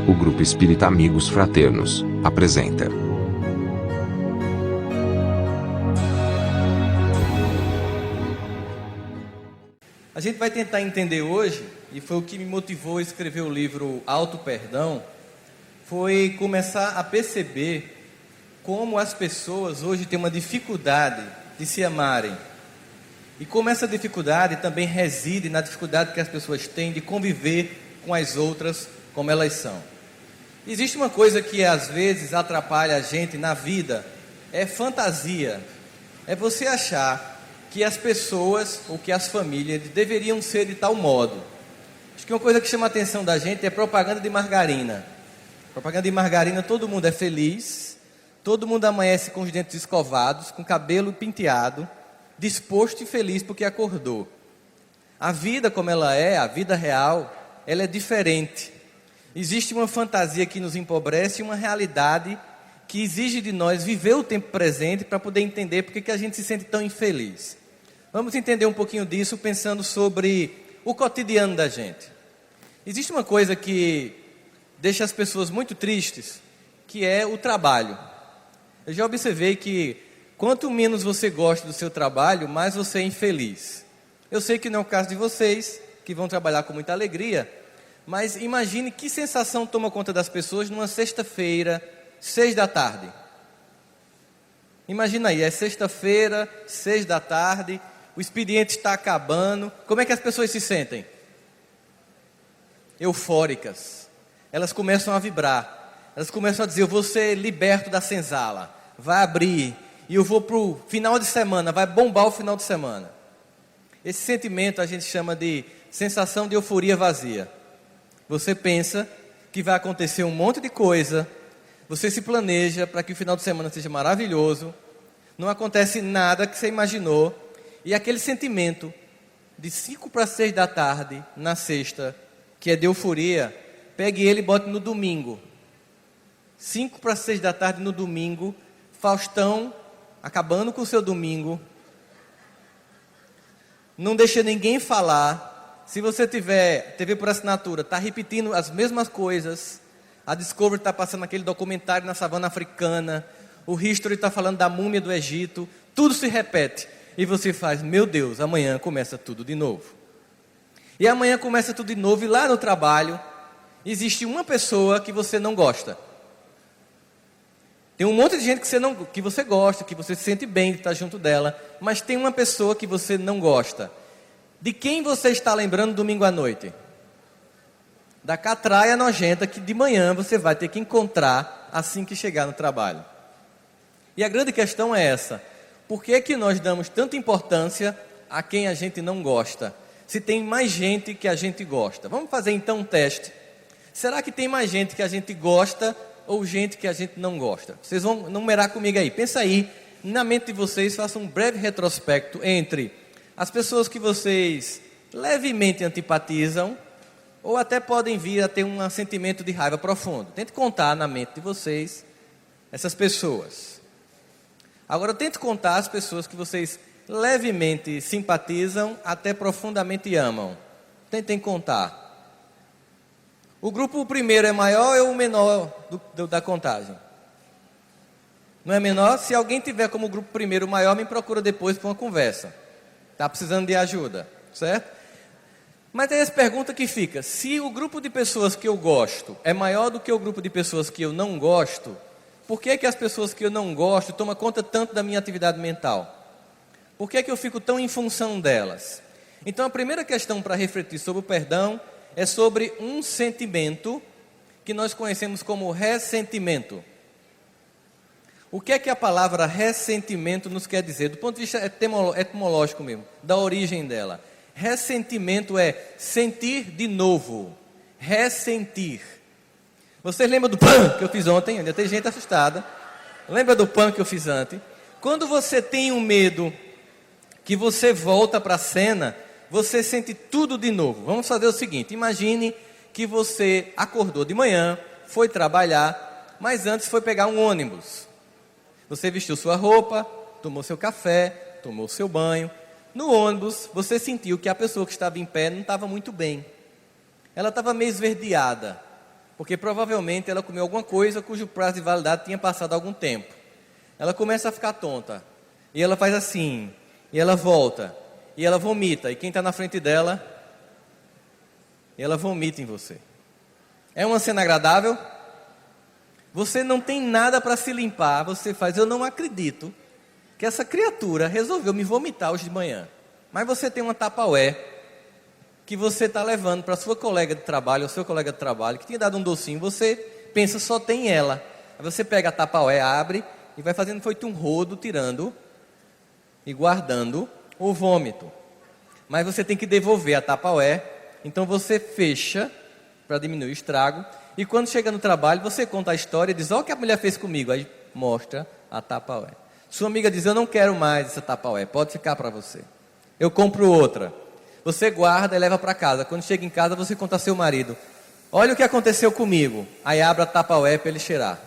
O Grupo Espírita Amigos Fraternos apresenta. A gente vai tentar entender hoje, e foi o que me motivou a escrever o livro Auto Perdão, foi começar a perceber como as pessoas hoje têm uma dificuldade de se amarem. E como essa dificuldade também reside na dificuldade que as pessoas têm de conviver com as outras como elas são. Existe uma coisa que às vezes atrapalha a gente na vida, é fantasia. É você achar que as pessoas ou que as famílias deveriam ser de tal modo. Acho que uma coisa que chama a atenção da gente é propaganda de margarina. Propaganda de margarina, todo mundo é feliz, todo mundo amanhece com os dentes escovados, com o cabelo penteado, disposto e feliz porque acordou. A vida como ela é, a vida real, ela é diferente. Existe uma fantasia que nos empobrece e uma realidade que exige de nós viver o tempo presente para poder entender por que a gente se sente tão infeliz. Vamos entender um pouquinho disso pensando sobre o cotidiano da gente. Existe uma coisa que deixa as pessoas muito tristes, que é o trabalho. Eu já observei que quanto menos você gosta do seu trabalho, mais você é infeliz. Eu sei que não é o caso de vocês, que vão trabalhar com muita alegria, mas imagine que sensação toma conta das pessoas numa sexta-feira, 6 da tarde. Imagina aí, é sexta-feira, 6 da tarde, o expediente está acabando. Como é que as pessoas se sentem? Eufóricas. Elas começam a vibrar. Elas começam a dizer, eu vou ser liberto da senzala. Vai abrir. E eu vou para o final de semana, vai bombar o final de semana. Esse sentimento a gente chama de sensação de euforia vazia. Você pensa que vai acontecer um monte de coisa, você se planeja para que o final de semana seja maravilhoso, não acontece nada que você imaginou, e aquele sentimento de 5 para 6 da tarde, na sexta, que é de euforia, pegue ele e bote no domingo. 5 para 6 da tarde no domingo, Faustão, acabando com o seu domingo, não deixa ninguém falar. Se você tiver TV por assinatura, está repetindo as mesmas coisas. A Discovery está passando aquele documentário na savana africana. O History está falando da múmia do Egito. Tudo se repete. E você faz, meu Deus, amanhã começa tudo de novo. E amanhã começa tudo de novo. E lá no trabalho, existe uma pessoa que você não gosta. Tem um monte de gente que você gosta, que você se sente bem de estar junto dela. Mas tem uma pessoa que você não gosta. De quem você está lembrando domingo à noite? Da catraia nojenta que de manhã você vai ter que encontrar assim que chegar no trabalho. E a grande questão é essa. Por que que nós damos tanta importância a quem a gente não gosta? Se tem mais gente que a gente gosta. Vamos fazer então um teste. Será que tem mais gente que a gente gosta ou gente que a gente não gosta? Vocês vão numerar comigo aí. Pensa aí, na mente de vocês, façam um breve retrospecto entre as pessoas que vocês levemente antipatizam, ou até podem vir a ter um sentimento de raiva profundo. Tente contar na mente de vocês essas pessoas. Agora tente contar as pessoas que vocês levemente simpatizam, até profundamente amam. Tentem contar. O grupo primeiro é maior ou o menor da contagem? Não é menor? Se alguém tiver como grupo primeiro maior, me procura depois para uma conversa. Está precisando de ajuda, certo? Mas aí essa pergunta que fica, se o grupo de pessoas que eu gosto é maior do que o grupo de pessoas que eu não gosto, por que que as pessoas que eu não gosto tomam conta tanto da minha atividade mental? Por que que eu fico tão em função delas? Então a primeira questão para refletir sobre o perdão é sobre um sentimento que nós conhecemos como ressentimento. O que é que a palavra ressentimento nos quer dizer? Do ponto de vista etimológico mesmo, da origem dela. Ressentimento é sentir de novo. Ressentir. Vocês lembram do pão que eu fiz ontem? Ainda tem gente assustada. Lembra do pão que eu fiz ontem? Quando você tem um medo que você volta para a cena, você sente tudo de novo. Vamos fazer o seguinte, imagine que você acordou de manhã, foi trabalhar, mas antes foi pegar um ônibus. Você vestiu sua roupa, tomou seu café, tomou seu banho. No ônibus, você sentiu que a pessoa que estava em pé não estava muito bem. Ela estava meio esverdeada. Porque provavelmente ela comeu alguma coisa cujo prazo de validade tinha passado há algum tempo. Ela começa a ficar tonta. E ela faz assim. E ela volta. E ela vomita. E quem está na frente dela, ela vomita em você. É uma cena agradável? Você não tem nada para se limpar. Você faz, eu não acredito que essa criatura resolveu me vomitar hoje de manhã. Mas você tem uma Tupperware que você está levando para sua colega de trabalho, ou seu colega de trabalho, que tinha dado um docinho, você pensa, só tem ela. Aí você pega a Tupperware, abre e vai fazendo feito um rodo, tirando e guardando o vômito. Mas você tem que devolver a Tupperware, então você fecha para diminuir o estrago, e quando chega no trabalho, você conta a história e diz, olha o que a mulher fez comigo, aí mostra a Tupperware. Sua amiga diz, eu não quero mais essa Tupperware, pode ficar para você. Eu compro outra. Você guarda e leva para casa. Quando chega em casa, você conta a seu marido, olha o que aconteceu comigo. Aí abre a Tupperware para ele cheirar.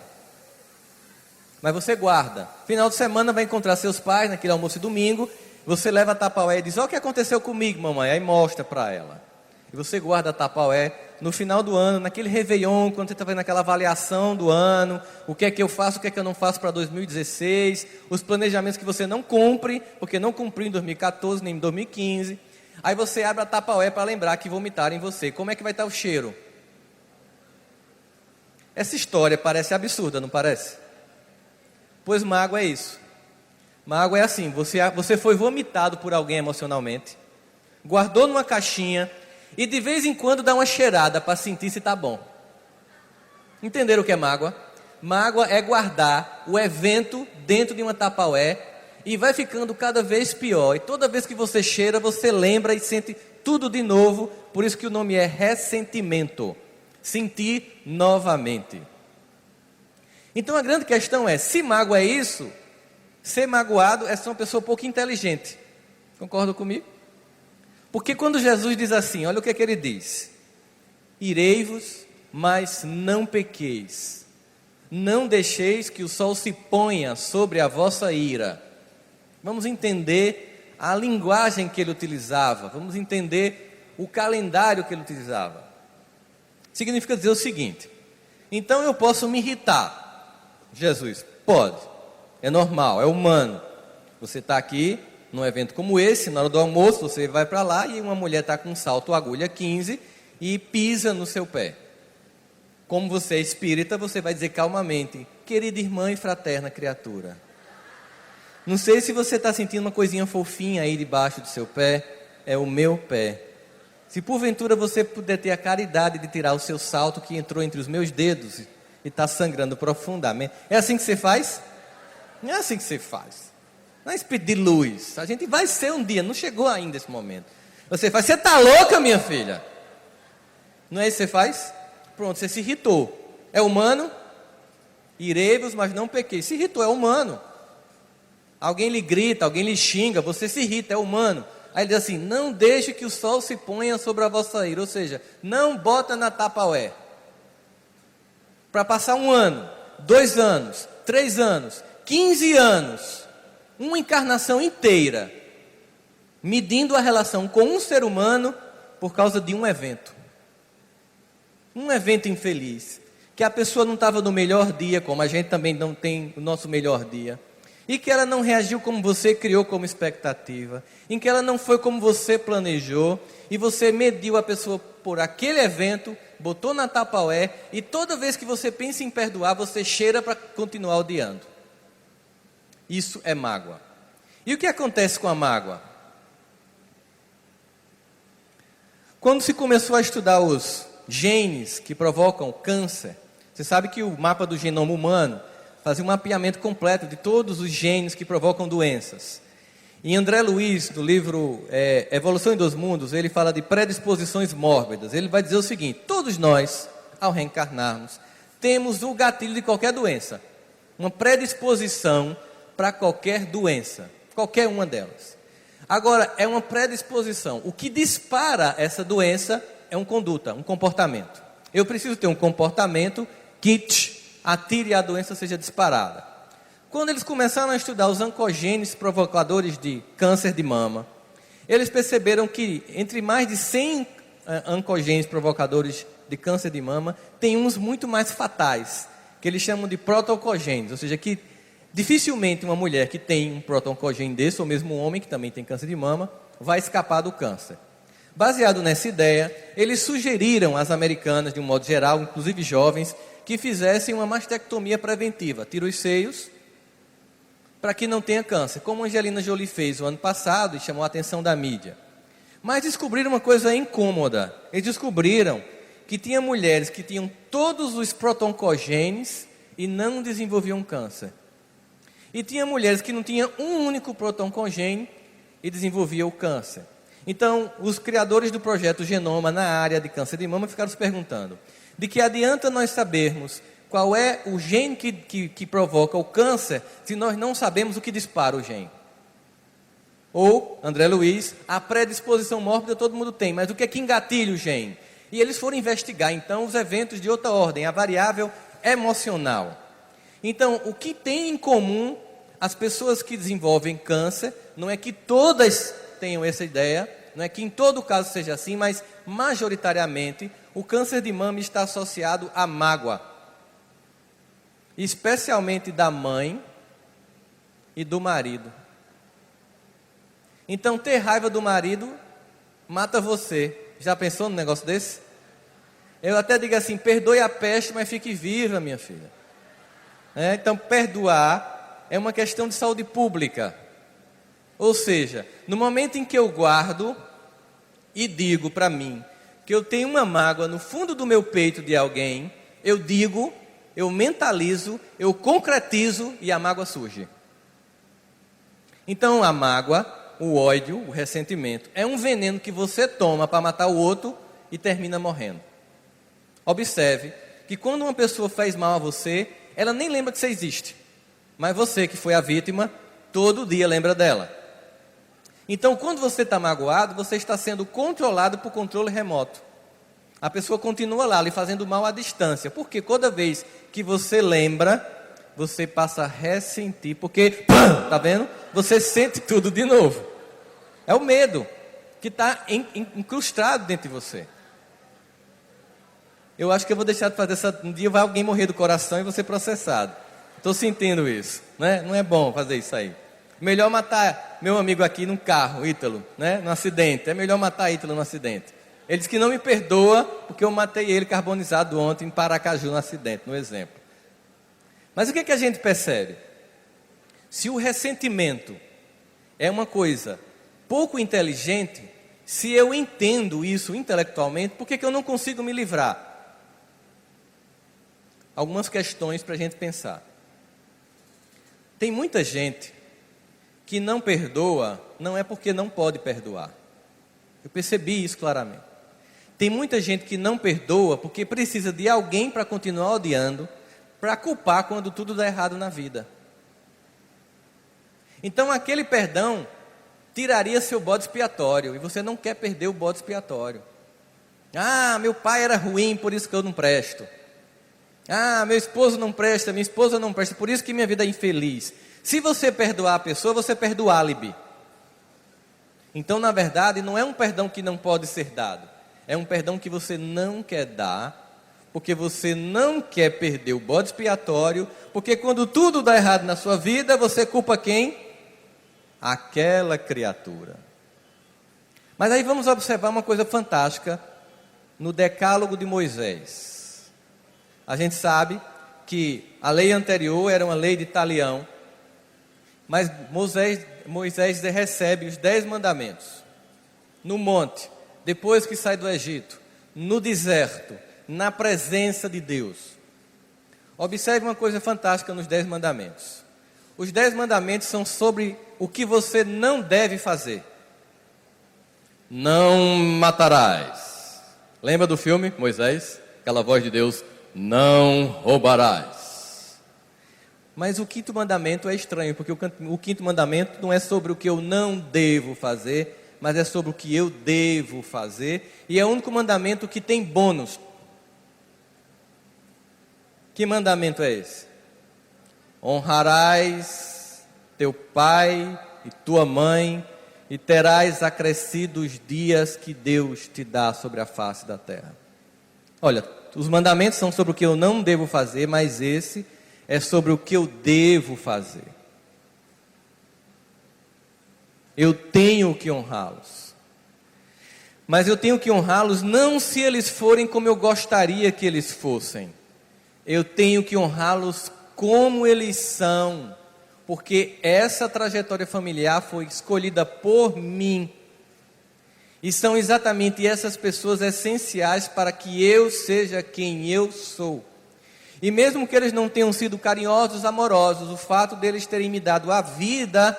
Mas você guarda. Final de semana vai encontrar seus pais naquele almoço de domingo. Você leva a Tupperware e diz, olha o que aconteceu comigo, mamãe. Aí mostra para ela. E você guarda a Tupperware. No final do ano, naquele Réveillon, quando você está fazendo aquela avaliação do ano, o que é que eu faço, o que é que eu não faço para 2016, os planejamentos que você não cumpre, porque não cumpriu em 2014 nem em 2015. Aí você abre a Tupperware para lembrar que vomitaram em você. Como é que vai estar o cheiro? Essa história parece absurda, não parece? Pois mágoa é isso. Mágoa é assim, você foi vomitado por alguém emocionalmente, guardou numa caixinha e de vez em quando dá uma cheirada para sentir se está bom. Entenderam o que é mágoa? Mágoa é guardar o evento dentro de uma Tupperware e vai ficando cada vez pior. E toda vez que você cheira, você lembra e sente tudo de novo. Por isso que o nome é ressentimento. Sentir novamente. Então a grande questão é, se mágoa é isso, ser magoado é ser uma pessoa pouco inteligente. Concorda comigo? Porque quando Jesus diz assim, olha o que é que ele diz. Irei-vos, mas não pequeis. Não deixeis que o sol se ponha sobre a vossa ira. Vamos entender a linguagem que ele utilizava. Vamos entender o calendário que ele utilizava. Significa dizer o seguinte. Então eu posso me irritar. Jesus, pode. É normal, é humano. Você está aqui num evento como esse, na hora do almoço, você vai para lá e uma mulher está com um salto agulha 15 e pisa no seu pé. Como você é espírita, você vai dizer calmamente, querida irmã e fraterna criatura. Não sei se você está sentindo uma coisinha fofinha aí debaixo do seu pé, é o meu pé. Se porventura você puder ter a caridade de tirar o seu salto que entrou entre os meus dedos e está sangrando profundamente. É assim que você faz? Não é assim que você faz. Não é espírito de luz. A gente vai ser um dia, não chegou ainda esse momento. Você faz, você está louca, minha filha? Não é isso que você faz? Pronto, você se irritou. É humano? Irei-vos, mas não pequei. Se irritou, é humano. Alguém lhe grita, alguém lhe xinga, você se irrita, é humano. Aí ele diz assim, não deixe que o sol se ponha sobre a vossa ira. Ou seja, não bota na Tupperware. Para passar 1 ano, 2 anos, 3 anos, 15 anos, uma encarnação inteira, medindo a relação com um ser humano por causa de um evento. Um evento infeliz, que a pessoa não estava no melhor dia, como a gente também não tem o nosso melhor dia, e que ela não reagiu como você criou como expectativa, em que ela não foi como você planejou, e você mediu a pessoa por aquele evento, botou na Tupperware, e toda vez que você pensa em perdoar, você cheira para continuar odiando. Isso é mágoa. E o que acontece com a mágoa? Quando se começou a estudar os genes que provocam câncer, você sabe que o mapa do genoma humano fazia um mapeamento completo de todos os genes que provocam doenças. E André Luiz, no livro Evolução em 2 Mundos, ele fala de predisposições mórbidas. Ele vai dizer o seguinte, todos nós, ao reencarnarmos, temos o gatilho de qualquer doença. Uma predisposição para qualquer doença, qualquer uma delas. Agora, é uma predisposição. O que dispara essa doença é uma conduta, um comportamento. Eu preciso ter um comportamento que atire a doença seja disparada. Quando eles começaram a estudar os oncogenes provocadores de câncer de mama, eles perceberam que entre mais de 100 oncogenes provocadores de câncer de mama, tem uns muito mais fatais, que eles chamam de proto-oncogenes, ou seja, que dificilmente uma mulher que tem um proto-oncogene desse, ou mesmo um homem que também tem câncer de mama, vai escapar do câncer. Baseado nessa ideia, eles sugeriram às americanas, de um modo geral, inclusive jovens, que fizessem uma mastectomia preventiva, tira os seios, para que não tenha câncer, como a Angelina Jolie fez o ano passado e chamou a atenção da mídia. Mas descobriram uma coisa incômoda. Eles descobriram que tinha mulheres que tinham todos os proto-oncogenes e não desenvolviam câncer. E tinha mulheres que não tinham um único proto-oncogene e desenvolviam o câncer. Então, os criadores do projeto Genoma na área de câncer de mama ficaram se perguntando: de que adianta nós sabermos qual é o gene que provoca o câncer se nós não sabemos o que dispara o gene? Ou, André Luiz, a predisposição mórbida todo mundo tem, mas o que é que engatilha o gene? E eles foram investigar, então, os eventos de outra ordem, a variável emocional. Então, o que tem em comum as pessoas que desenvolvem câncer, não é que todas tenham essa ideia, não é que em todo caso seja assim, mas majoritariamente o câncer de mama está associado à mágoa, especialmente da mãe e do marido. Então, ter raiva do marido mata você. Já pensou num negócio desse? Eu até digo assim: perdoe a peste, mas fique viva, minha filha. Então, perdoar é uma questão de saúde pública. Ou seja, no momento em que eu guardo e digo para mim que eu tenho uma mágoa no fundo do meu peito de alguém, eu digo, eu mentalizo, eu concretizo e a mágoa surge. Então, a mágoa, o ódio, o ressentimento, é um veneno que você toma para matar o outro e termina morrendo. Observe que quando uma pessoa faz mal a você, ela nem lembra que você existe. Mas você, que foi a vítima, todo dia lembra dela. Então, quando você está magoado, você está sendo controlado por controle remoto. A pessoa continua lá, lhe fazendo mal à distância. Porque toda vez que você lembra, você passa a ressentir. Porque, tá vendo? Você sente tudo de novo. É o medo que está incrustado dentro de você. Eu acho que eu vou deixar de fazer essa... Um dia vai alguém morrer do coração e você processado. Estou sentindo isso, né? Não é bom fazer isso aí. Melhor matar meu amigo aqui num carro, Ítalo, né? Num acidente. É melhor matar Ítalo num acidente. Ele disse que não me perdoa porque eu matei ele carbonizado ontem em Paracaju, num acidente, no exemplo. Mas o que a gente percebe? Se o ressentimento é uma coisa pouco inteligente, se eu entendo isso intelectualmente, por que eu não consigo me livrar? Algumas questões para a gente pensar. Tem muita gente que não perdoa, não é porque não pode perdoar. Eu percebi isso claramente. Tem muita gente que não perdoa porque precisa de alguém para continuar odiando, para culpar quando tudo dá errado na vida. Então aquele perdão tiraria seu bode expiatório, e você não quer perder o bode expiatório. Ah, meu pai era ruim, por isso que eu não presto. Ah, meu esposo não presta, minha esposa não presta, por isso que minha vida é infeliz. Se você perdoar a pessoa, você perde o álibi. Então, na verdade, não é um perdão que não pode ser dado. É um perdão que você não quer dar, porque você não quer perder o bode expiatório, porque quando tudo dá errado na sua vida, você culpa quem? Aquela criatura. Mas aí vamos observar uma coisa fantástica no Decálogo de Moisés. A gente sabe que a lei anterior era uma lei de talião, mas Moisés recebe os 10 mandamentos no monte, depois que sai do Egito, no deserto, na presença de Deus. Observe uma coisa fantástica nos 10 mandamentos. Os 10 mandamentos são sobre o que você não deve fazer. Não matarás. Lembra do filme, Moisés? Aquela voz de Deus: não roubarás. Mas o quinto mandamento é estranho, porque o quinto mandamento não é sobre o que eu não devo fazer, mas é sobre o que eu devo fazer, e é o único mandamento que tem bônus. Que mandamento é esse? Honrarás teu pai e tua mãe, e terás acrescido os dias que Deus te dá sobre a face da terra. Olha, os mandamentos são sobre o que eu não devo fazer, mas esse é sobre o que eu devo fazer. Eu tenho que honrá-los. Mas eu tenho que honrá-los não se eles forem como eu gostaria que eles fossem. Eu tenho que honrá-los como eles são, porque essa trajetória familiar foi escolhida por mim. E são exatamente essas pessoas essenciais para que eu seja quem eu sou. E mesmo que eles não tenham sido carinhosos, amorosos, o fato deles terem me dado a vida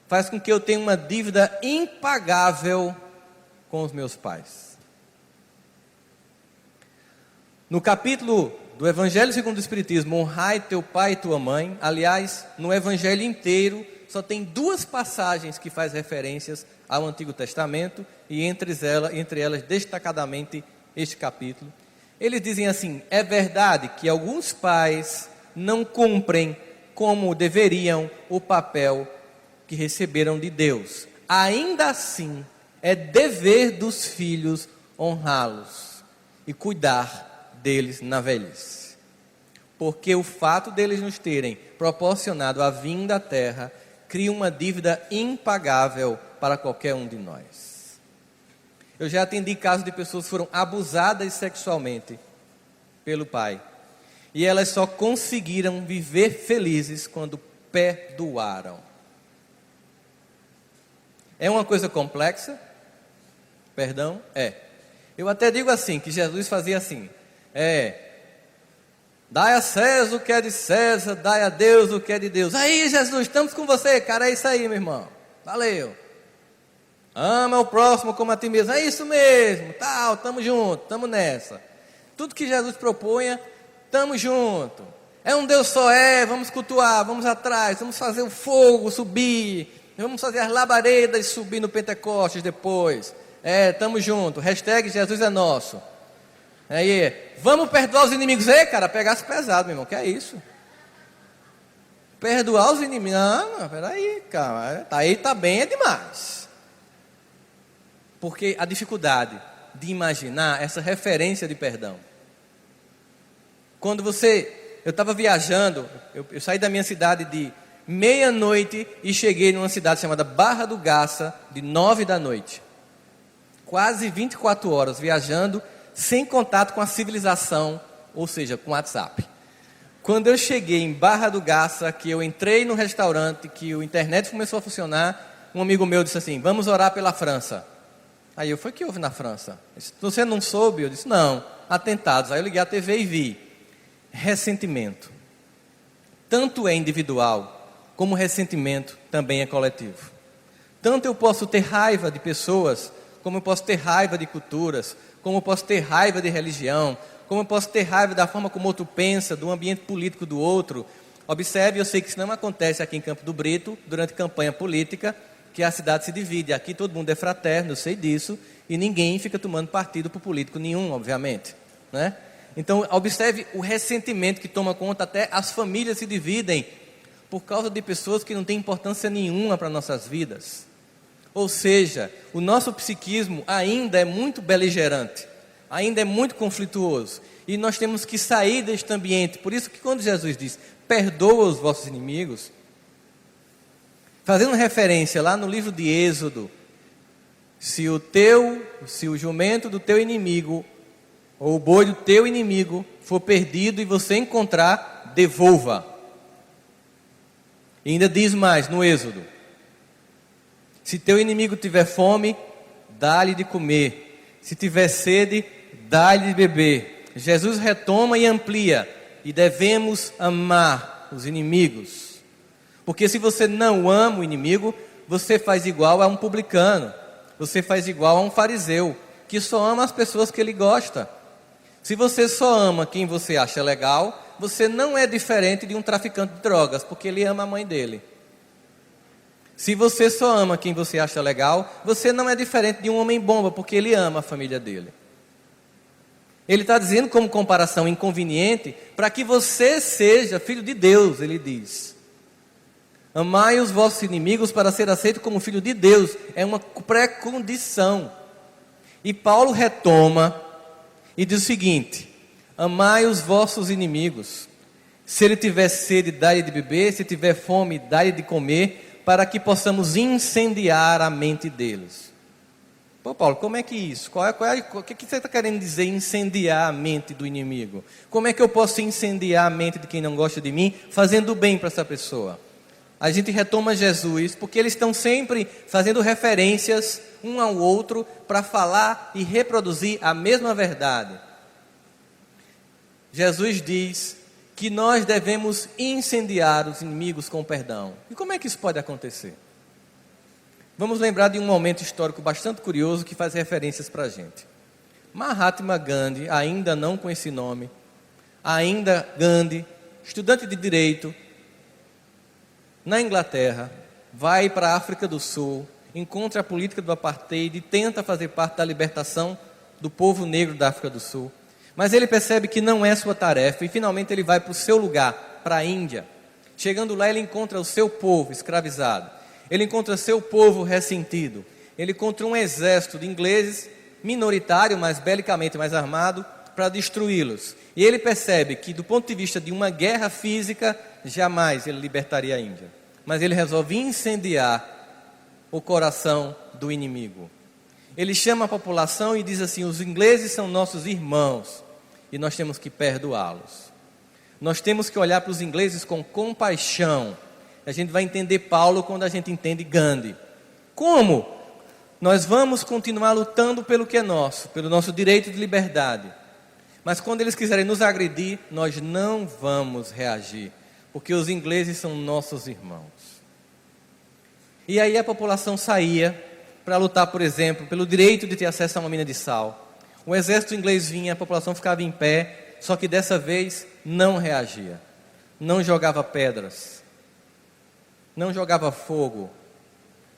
faz com que eu tenha uma dívida impagável com os meus pais. No capítulo do Evangelho segundo o Espiritismo, honrai teu pai e tua mãe, aliás, no Evangelho inteiro, só tem 2 passagens que faz referências ao Antigo Testamento, e entre elas destacadamente este capítulo. Eles dizem assim: é verdade que alguns pais não cumprem como deveriam o papel que receberam de Deus. Ainda assim, é dever dos filhos honrá-los e cuidar deles na velhice. Porque o fato deles nos terem proporcionado a vinda à terra cria uma dívida impagável para qualquer um de nós. Eu já atendi casos de pessoas que foram abusadas sexualmente pelo pai. E elas só conseguiram viver felizes quando perdoaram. É uma coisa complexa? Perdão? É. Eu até digo assim, que Jesus fazia assim. Dai a César o que é de César, dai a Deus o que é de Deus. Aí, Jesus, estamos com você, cara, é isso aí, meu irmão. Valeu. Ama o próximo como a ti mesmo. É isso mesmo, tal, estamos juntos, estamos nessa. Tudo que Jesus proponha, estamos juntos. É um Deus só, vamos cultuar, vamos atrás, vamos fazer o fogo subir, vamos fazer as labaredas subir no Pentecostes depois. Estamos juntos, hashtag Jesus é nosso. Aí, vamos perdoar os inimigos. Cara, pegasse pesado, meu irmão, que é isso? Perdoar os inimigos? Não, peraí, cara, aí tá bem, é demais. Porque a dificuldade de imaginar essa referência de perdão. Quando eu estava viajando, eu saí da minha cidade de meia-noite e cheguei numa cidade chamada Barra do Garça, de 9 da noite. Quase 24 horas viajando, sem contato com a civilização, ou seja, com o WhatsApp. Quando eu cheguei em Barra do Garça, que eu entrei no restaurante, que a internet começou a funcionar, um amigo meu disse assim: vamos orar pela França. Aí eu, foi o que houve na França? Disse, você não soube? Eu disse, não, atentados. Aí eu liguei a TV e vi. Ressentimento. Tanto é individual, como ressentimento também é coletivo. Tanto eu posso ter raiva de pessoas, como eu posso ter raiva de culturas, como eu posso ter raiva de religião, como eu posso ter raiva da forma como outro pensa, do ambiente político do outro. Observe, eu sei que isso não acontece aqui em Campo do Brito, durante campanha política, que a cidade se divide. Aqui todo mundo é fraterno, eu sei disso, e ninguém fica tomando partido por político nenhum, obviamente, né? Então, observe o ressentimento que toma conta, até as famílias se dividem por causa de pessoas que não têm importância nenhuma para nossas vidas. Ou seja, o nosso psiquismo ainda é muito beligerante, ainda é muito conflituoso, e nós temos que sair deste ambiente. Por isso que quando Jesus diz, perdoa os vossos inimigos, fazendo referência lá no livro de Êxodo, se o jumento do teu inimigo, ou o boi do teu inimigo, for perdido e você encontrar, devolva. E ainda diz mais no Êxodo: se teu inimigo tiver fome, dá-lhe de comer. Se tiver sede, dá-lhe de beber. Jesus retoma e amplia: e devemos amar os inimigos. Porque se você não ama o inimigo, você faz igual a um publicano, você faz igual a um fariseu, que só ama as pessoas que ele gosta. Se você só ama quem você acha legal, você não é diferente de um traficante de drogas, porque ele ama a mãe dele. Se você só ama quem você acha legal, você não é diferente de um homem-bomba, porque ele ama a família dele. Ele está dizendo como comparação inconveniente, para que você seja filho de Deus, ele diz. Amai os vossos inimigos para ser aceito como filho de Deus. É uma pré-condição. E Paulo retoma e diz o seguinte: amai os vossos inimigos. Se ele tiver sede, dá-lhe de beber. Se tiver fome, dá-lhe de comer, para que possamos incendiar a mente deles. Pô, Paulo, como é que isso? O que você está querendo dizer, incendiar a mente do inimigo? Como é que eu posso incendiar a mente de quem não gosta de mim, fazendo bem para essa pessoa? A gente retoma Jesus, porque eles estão sempre fazendo referências um ao outro para falar e reproduzir a mesma verdade. Jesus diz que nós devemos incendiar os inimigos com perdão. E como é que isso pode acontecer? Vamos lembrar de um momento histórico bastante curioso que faz referências para a gente. Mahatma Gandhi, ainda não com esse nome, ainda Gandhi, estudante de direito, na Inglaterra, vai para a África do Sul, encontra a política do apartheid e tenta fazer parte da libertação do povo negro da África do Sul. Mas ele percebe que não é sua tarefa e finalmente ele vai para o seu lugar, para a Índia. Chegando lá ele encontra o seu povo escravizado, ele encontra seu povo ressentido, ele encontra um exército de ingleses minoritário, mas belicamente mais armado, para destruí-los. E ele percebe que do ponto de vista de uma guerra física, jamais ele libertaria a Índia. Mas ele resolve incendiar o coração do inimigo. Ele chama a população e diz assim: os ingleses são nossos irmãos e nós temos que perdoá-los. Nós temos que olhar para os ingleses com compaixão. A gente vai entender Paulo quando a gente entende Gandhi. Como? Nós vamos continuar lutando pelo que é nosso, pelo nosso direito de liberdade. Mas quando eles quiserem nos agredir, nós não vamos reagir, porque os ingleses são nossos irmãos. E aí a população saía para lutar, por exemplo, pelo direito de ter acesso a uma mina de sal. O exército inglês vinha, a população ficava em pé, só que dessa vez não reagia. Não jogava pedras, não jogava fogo,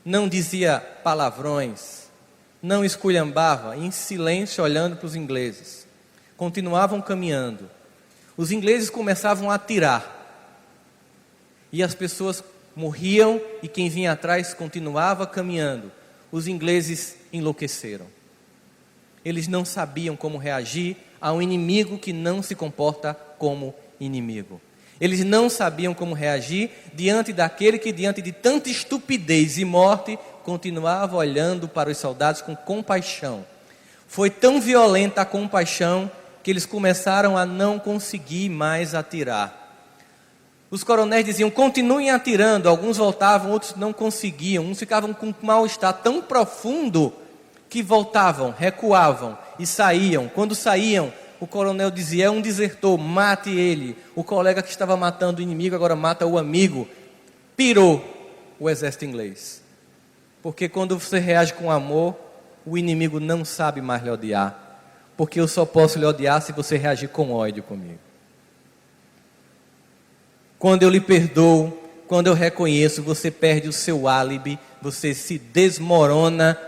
não dizia palavrões, não esculhambava, em silêncio olhando para os ingleses. Continuavam caminhando. Os ingleses começavam a atirar. E as pessoas morriam e quem vinha atrás continuava caminhando. Os ingleses enlouqueceram. Eles não sabiam como reagir a um inimigo que não se comporta como inimigo. Eles não sabiam como reagir diante daquele que, diante de tanta estupidez e morte, continuava olhando para os soldados com compaixão. Foi tão violenta a compaixão que eles começaram a não conseguir mais atirar. Os coronéis diziam: continuem atirando. Alguns voltavam, outros não conseguiam. Uns ficavam com um mal-estar tão profundo que voltavam, recuavam e saíam. Quando saíam, o coronel dizia: é um desertor, mate ele. O colega que estava matando o inimigo agora mata o amigo. Pirou o exército inglês. Porque quando você reage com amor, o inimigo não sabe mais lhe odiar. Porque eu só posso lhe odiar se você reagir com ódio comigo. Quando eu lhe perdoo, quando eu reconheço, você perde o seu álibi, você se desmorona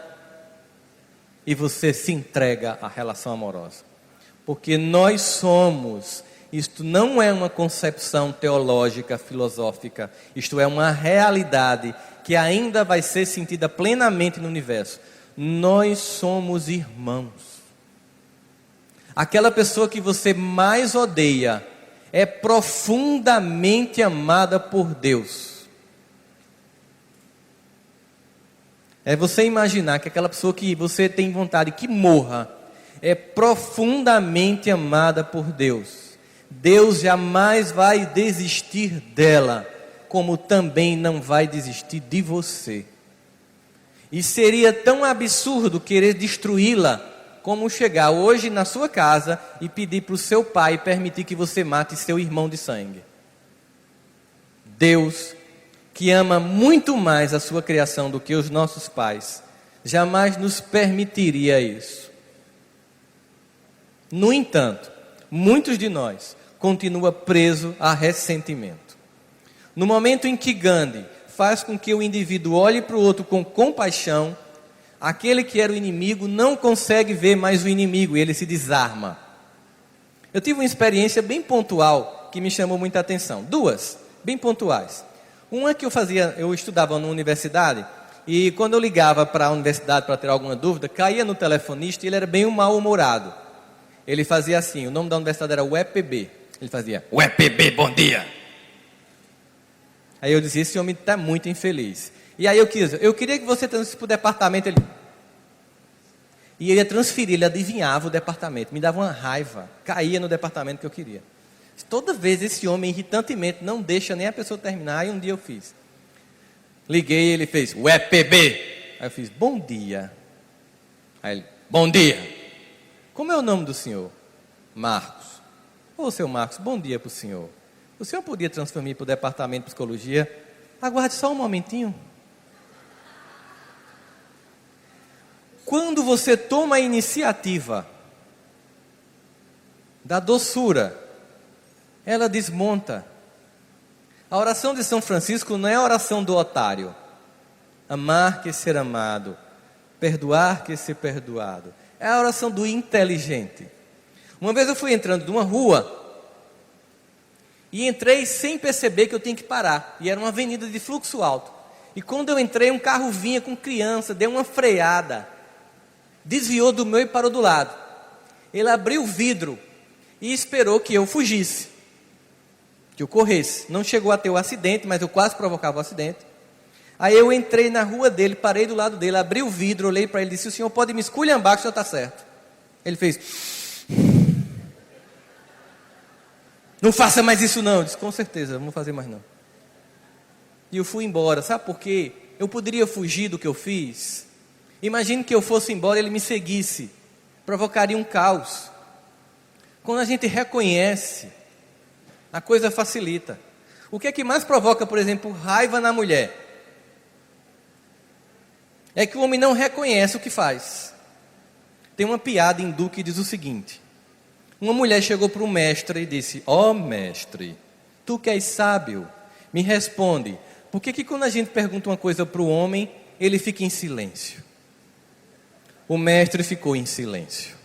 e você se entrega à relação amorosa. Porque nós somos, isto não é uma concepção teológica, filosófica, isto é uma realidade que ainda vai ser sentida plenamente no universo. Nós somos irmãos. Aquela pessoa que você mais odeia é profundamente amada por Deus. É você imaginar que aquela pessoa que você tem vontade que morra é profundamente amada por Deus. Deus jamais vai desistir dela, como também não vai desistir de você. E seria tão absurdo querer destruí-la, como chegar hoje na sua casa e pedir para o seu pai permitir que você mate seu irmão de sangue. Deus, que ama muito mais a sua criação do que os nossos pais, jamais nos permitiria isso. No entanto, muitos de nós continuam presos a ressentimento. No momento em que Gandhi faz com que o indivíduo olhe para o outro com compaixão, aquele que era o inimigo não consegue ver mais o inimigo e ele se desarma. Eu tive uma experiência bem pontual que me chamou muita atenção. Duas, bem pontuais. Uma que eu estudava na universidade, e quando eu ligava para a universidade para ter alguma dúvida, caía no telefonista e ele era bem mal-humorado. Ele fazia assim, o nome da universidade era UEPB. Ele fazia, UEPB, bom dia. Aí eu dizia, esse homem está muito infeliz. E aí eu queria que você transferisse para o departamento. E ele ia transferir, ele adivinhava o departamento. Me dava uma raiva, caía no departamento que eu queria. Toda vez esse homem irritantemente não deixa nem a pessoa terminar. Aí um dia eu fiz. Liguei e ele fez, UEPB. Aí eu fiz, bom dia. Aí ele, bom dia. Como é o nome do senhor? Marcos. Ô, seu Marcos, bom dia para o senhor. O senhor podia transferir para o departamento de psicologia? Aguarde só um momentinho. Quando você toma a iniciativa da doçura, ela desmonta. A oração de São Francisco não é a oração do otário. Amar que ser amado, perdoar que ser perdoado. É a oração do inteligente. Uma vez eu fui entrando numa rua e entrei sem perceber que eu tinha que parar. E era uma avenida de fluxo alto. E quando eu entrei, um carro vinha com criança, deu uma freada, desviou do meu e parou do lado. Ele abriu o vidro e esperou que eu fugisse, que eu corresse. Não chegou a ter o acidente, mas eu quase provocava o acidente. Aí eu entrei na rua dele, parei do lado dele, abri o vidro, olhei para ele e disse, o senhor pode me esculhambar que o senhor está certo. Ele fez... Não faça mais isso não. Eu disse, com certeza, não vou fazer mais não. E eu fui embora, sabe por quê? Eu poderia fugir do que eu fiz. Imagine que eu fosse embora e ele me seguisse. Provocaria um caos. Quando a gente reconhece, a coisa facilita. O que é que mais provoca, por exemplo, raiva na mulher? É que o homem não reconhece o que faz. Tem uma piada hindu que diz o seguinte. Uma mulher chegou para o mestre e disse, ó mestre, tu que és sábio, me responde, por que quando a gente pergunta uma coisa para o homem, ele fica em silêncio? O mestre ficou em silêncio.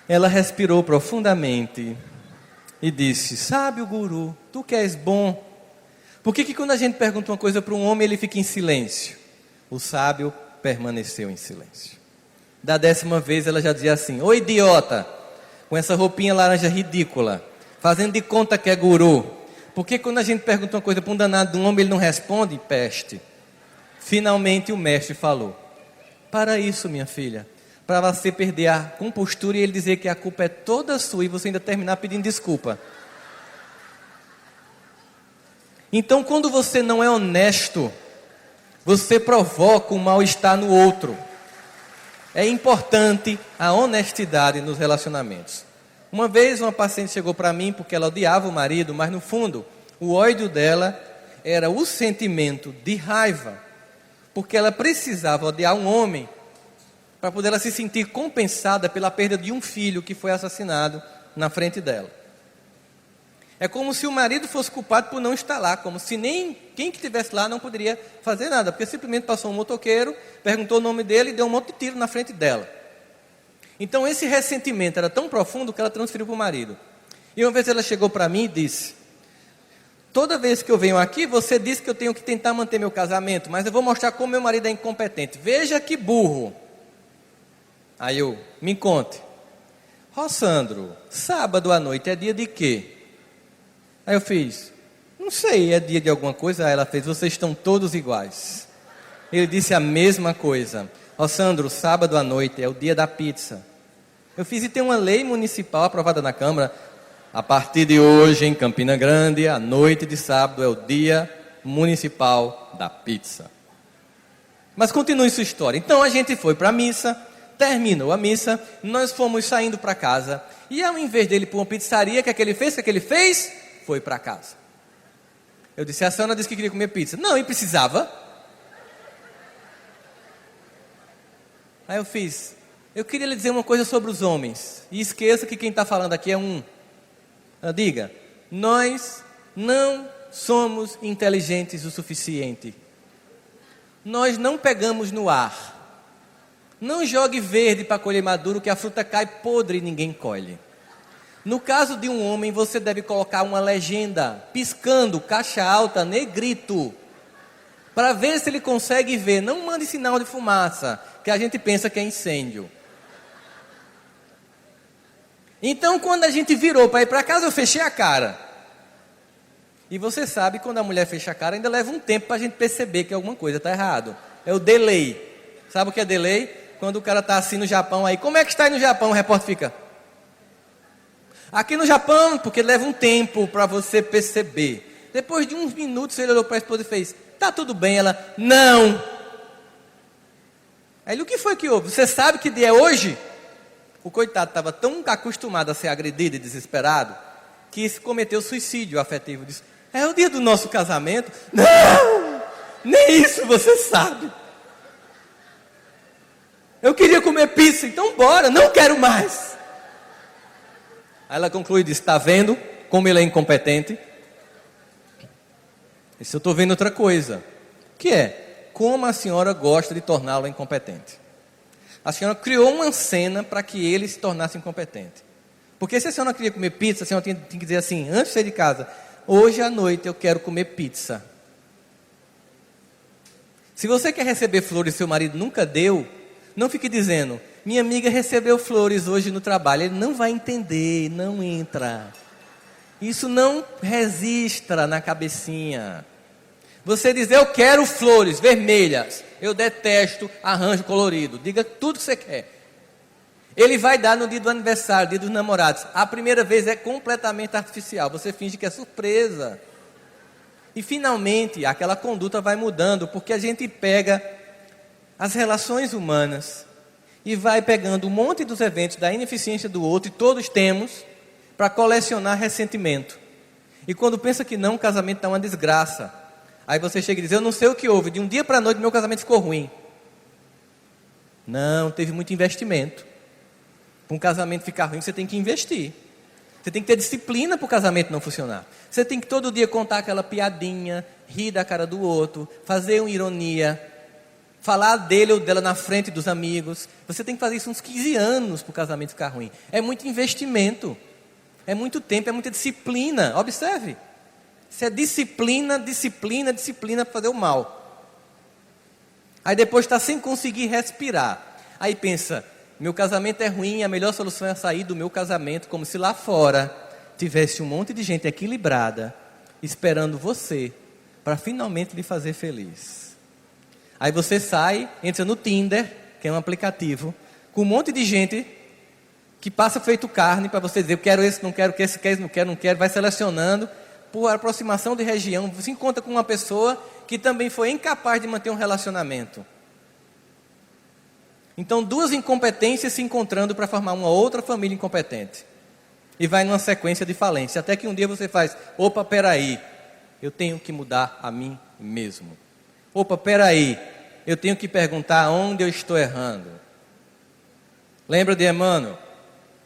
Ela respirou profundamente e disse, sábio guru, tu que és bom, por que quando a gente pergunta uma coisa para um homem, ele fica em silêncio? O sábio permaneceu em silêncio. Da 10ª vez ela já dizia assim, ô idiota, com essa roupinha laranja ridícula, fazendo de conta que é guru. Por que quando a gente pergunta uma coisa para um danado de um homem, ele não responde? Peste. Finalmente o mestre falou, para isso minha filha, para você perder a compostura e ele dizer que a culpa é toda sua e você ainda terminar pedindo desculpa. Então quando você não é honesto, você provoca o mal-estar no outro. É importante a honestidade nos relacionamentos. Uma vez uma paciente chegou para mim porque ela odiava o marido, mas no fundo o ódio dela era o sentimento de raiva, porque ela precisava odiar um homem para poder ela se sentir compensada pela perda de um filho que foi assassinado na frente dela. É como se o marido fosse culpado por não estar lá, como se nem quem que estivesse lá não poderia fazer nada, porque simplesmente passou um motoqueiro, perguntou o nome dele e deu um monte de tiro na frente dela. Então esse ressentimento era tão profundo que ela transferiu para o marido. E uma vez ela chegou para mim e disse, toda vez que eu venho aqui, você diz que eu tenho que tentar manter meu casamento, mas eu vou mostrar como meu marido é incompetente. Veja que burro. Aí eu, me conte. Rossandro, sábado à noite é dia de quê? Aí eu fiz, não sei, é dia de alguma coisa? Aí ela fez, vocês estão todos iguais. Ele disse a mesma coisa. Rossandro, sábado à noite é o dia da pizza. Eu fiz, e tem uma lei municipal aprovada na Câmara. A partir de hoje, em Campina Grande, a noite de sábado é o dia municipal da pizza. Mas continue sua história. Então a gente foi para a missa, terminou a missa, nós fomos saindo para casa. E ao invés dele ir para uma pizzaria, o que é que ele fez? O que é que ele fez? Foi para casa. Eu disse, a senhora disse que queria comer pizza. Não, e precisava. Aí eu fiz, eu queria lhe dizer uma coisa sobre os homens. E esqueça que quem está falando aqui é um. Diga, nós não somos inteligentes o suficiente. Nós não pegamos no ar. Não jogue verde para colher maduro, que a fruta cai podre e ninguém colhe. No caso de um homem, você deve colocar uma legenda, piscando, caixa alta, negrito, para ver se ele consegue ver. Não mande sinal de fumaça, que a gente pensa que é incêndio. Então, quando a gente virou para ir para casa, eu fechei a cara. E você sabe, quando a mulher fecha a cara, ainda leva um tempo para a gente perceber que alguma coisa está errado. É o delay. Sabe o que é delay? Quando o cara está assim no Japão, aí, como é que está aí no Japão? O repórter fica... Aqui no Japão, porque leva um tempo para você perceber. Depois de uns minutos, ele olhou para a esposa e fez, tá tudo bem. Ela, não. Aí ele, o que foi que houve? Você sabe que dia é hoje? O coitado estava tão acostumado a ser agredido e desesperado, que cometeu suicídio afetivo. Disse, é o dia do nosso casamento? Não, nem isso você sabe. Eu queria comer pizza, então bora, não quero mais. Aí ela conclui e diz, está vendo como ele é incompetente? Isso eu estou vendo outra coisa, que é, como a senhora gosta de torná-lo incompetente. A senhora criou uma cena para que ele se tornasse incompetente. Porque se a senhora queria comer pizza, a senhora tinha que dizer assim, antes de sair de casa, hoje à noite eu quero comer pizza. Se você quer receber flores e seu marido nunca deu, não fique dizendo, minha amiga recebeu flores hoje no trabalho. Ele não vai entender, não entra. Isso não registra na cabecinha. Você diz, eu quero flores vermelhas. Eu detesto arranjo colorido. Diga tudo que você quer. Ele vai dar no dia do aniversário, dia dos namorados. A primeira vez é completamente artificial. Você finge que é surpresa. E finalmente, aquela conduta vai mudando, porque a gente pega as relações humanas e vai pegando um monte dos eventos da ineficiência do outro, e todos temos, para colecionar ressentimento. E quando pensa que não, o casamento está uma desgraça. Aí você chega e diz, eu não sei o que houve, de um dia para a noite meu casamento ficou ruim. Não, teve muito investimento. Para um casamento ficar ruim, você tem que investir. Você tem que ter disciplina para o casamento não funcionar. Você tem que todo dia contar aquela piadinha, rir da cara do outro, fazer uma ironia, falar dele ou dela na frente dos amigos. Você tem que fazer isso uns 15 anos para o casamento ficar ruim. É muito investimento, é muito tempo, é muita disciplina. Observe, isso é disciplina, disciplina, disciplina para fazer o mal. Aí depois está sem conseguir respirar. Aí pensa, meu casamento é ruim, a melhor solução é sair do meu casamento, como se lá fora tivesse um monte de gente equilibrada, esperando você, para finalmente lhe fazer feliz. Aí você sai, entra no Tinder, que é um aplicativo, com um monte de gente que passa feito carne para você dizer, eu quero esse, não quero, esse, não quero, não quero, vai selecionando por aproximação de região. Você encontra com uma pessoa que também foi incapaz de manter um relacionamento. Então, duas incompetências se encontrando para formar uma outra família incompetente. E vai numa sequência de falência, até que um dia você faz, opa, peraí, eu tenho que mudar a mim mesmo. Opa, peraí, eu tenho que perguntar onde eu estou errando. Lembra de Emmanuel?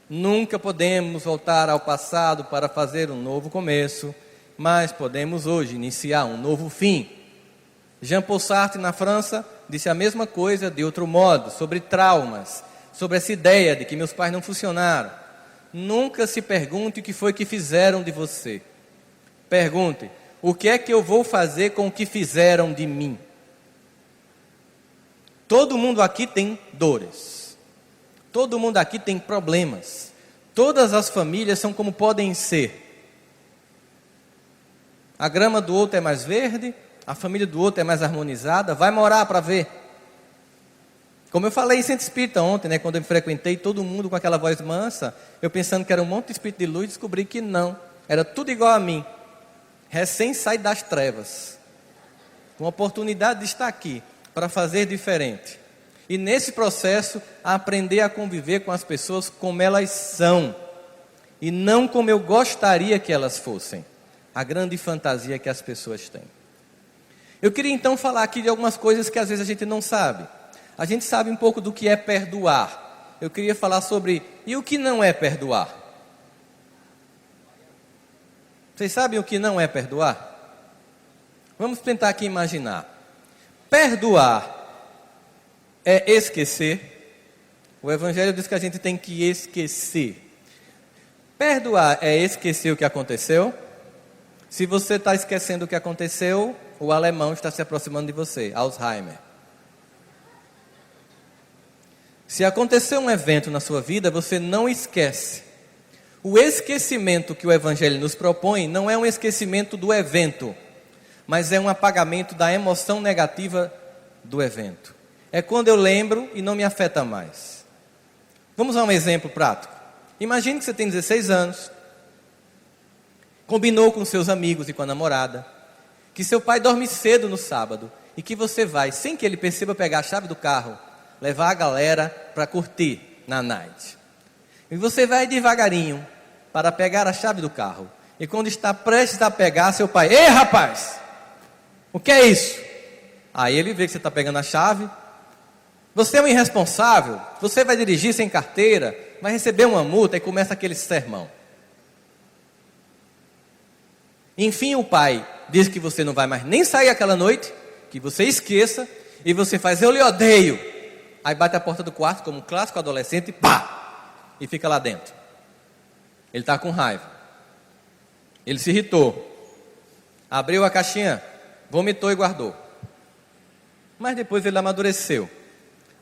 Nunca podemos voltar ao passado para fazer um novo começo, mas podemos hoje iniciar um novo fim. Jean-Paul Sartre, na França, disse a mesma coisa de outro modo, sobre traumas, sobre essa ideia de que meus pais não funcionaram. Nunca se pergunte o que foi que fizeram de você. Pergunte, o que é que eu vou fazer com o que fizeram de mim? Todo mundo aqui tem dores. Todo mundo aqui tem problemas. Todas as famílias são como podem ser. A grama do outro é mais verde, a família do outro é mais harmonizada. Vai morar para ver. Como eu falei em Centro Espírita ontem, né, quando eu me frequentei, todo mundo com aquela voz mansa, eu pensando que era um monte de espírito de luz, descobri que não. Era tudo igual a mim. Recém saído das trevas. Uma oportunidade de estar aqui para fazer diferente. E nesse processo, aprender a conviver com as pessoas como elas são. E não como eu gostaria que elas fossem. A grande fantasia que as pessoas têm. Eu queria então falar aqui de algumas coisas que às vezes a gente não sabe. A gente sabe um pouco do que é perdoar. Eu queria falar sobre, e o que não é perdoar? Vocês sabem o que não é perdoar? Vamos tentar aqui imaginar. Perdoar é esquecer. O Evangelho diz que a gente tem que esquecer. Perdoar é esquecer o que aconteceu? Se você está esquecendo o que aconteceu, o alemão está se aproximando de você, Alzheimer. Se acontecer um evento na sua vida, você não esquece. O esquecimento que o Evangelho nos propõe não é um esquecimento do evento, mas é um apagamento da emoção negativa do evento. É quando eu lembro e não me afeta mais. Vamos a um exemplo prático. Imagine que você tem 16 anos, combinou com seus amigos e com a namorada, que seu pai dorme cedo no sábado e que você vai, sem que ele perceba, pegar a chave do carro, levar a galera para curtir na night. E você vai devagarinho para pegar a chave do carro. E quando está prestes a pegar, seu pai: "Ei, rapaz, o que é isso?" Aí ele vê que você está pegando a chave. Você é um irresponsável, você vai dirigir sem carteira, vai receber uma multa, e começa aquele sermão. Enfim, o pai diz que você não vai mais nem sair aquela noite, que você esqueça, e você faz: "Eu lhe odeio." Aí bate a porta do quarto, como um clássico adolescente, pá! E fica lá dentro. Ele está com raiva. Ele se irritou. Abriu a caixinha, vomitou e guardou. Mas depois ele amadureceu.